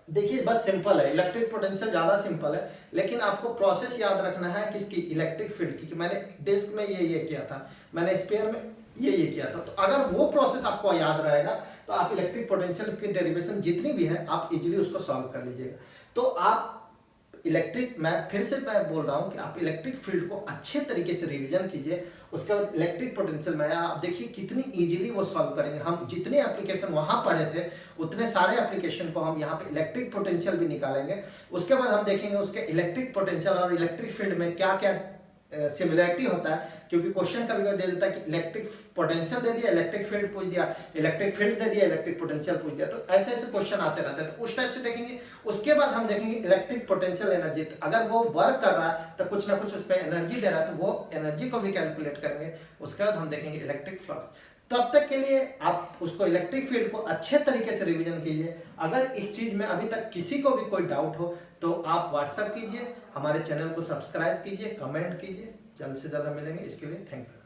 देखिए बस सिंपल है, इलेक्ट्रिक पोटेंशियल ज़्यादा सिंपल है, लेकिन आपको प्रोसेस याद रखना है किसकी, इलेक्ट्रिक फील्ड की, कि मैंने डिस्क में ये किया था, मैंने स्फीयर में ये किया था। तो अगर वो प्रोसेस आपको याद रहेगा तो आप इलेक्ट्रिक पोटेंशियल की डेरिवेशन जितनी भी है आप इजीली उसको सॉल्व कर लीजिएगा। तो आप मैं फिर से बोल रहा हूं कि आप इलेक्ट्रिक फील्ड को अच्छे तरीके से रिवीजन कीजिए, उसके बाद इलेक्ट्रिक पोटेंशियल में आप देखिए कितनी इजीली वो सॉल्व करेंगे। हम जितने एप्लीकेशन वहां पढ़े थे उतने सारे एप्लीकेशन को हम यहाँ पे इलेक्ट्रिक पोटेंशियल भी निकालेंगे। उसके बाद हम देखेंगे उसके इलेक्ट्रिक पोटेंशियल और इलेक्ट्रिक फील्ड में क्या क्या सिमिलरिटी होता है, क्योंकि क्वेश्चन कभी कभी दे देता है कि इलेक्ट्रिक पोटेंशियल दे दिया, इलेक्ट्रिक फील्ड पूछ दिया, इलेक्ट्रिक फील्ड दे दिया, इलेक्ट्रिक पोटेंशियल पूछ दिया, तो ऐसे ऐसे क्वेश्चन आते रहते हैं, तो उस टाइप से देखेंगे। उसके बाद हम देखेंगे इलेक्ट्रिक पोटेंशियल एनर्जी, अगर वो वर्क कर रहा है तो कुछ ना कुछ उस पर एनर्जी दे रहा है, तो वो एनर्जी को भी कैलकुलेट करेंगे। उसके बाद हम देखेंगे इलेक्ट्रिक फ्लक्स। तब तक के लिए आप उसको इलेक्ट्रिक फील्ड को अच्छे तरीके से रिवीजन कीजिए। अगर इस चीज में अभी तक किसी को भी कोई डाउट हो तो आप व्हाट्सएप कीजिए, हमारे चैनल को सब्सक्राइब कीजिए, कमेंट कीजिए। जल्द से जल्द मिलेंगे, इसके लिए थैंक यू।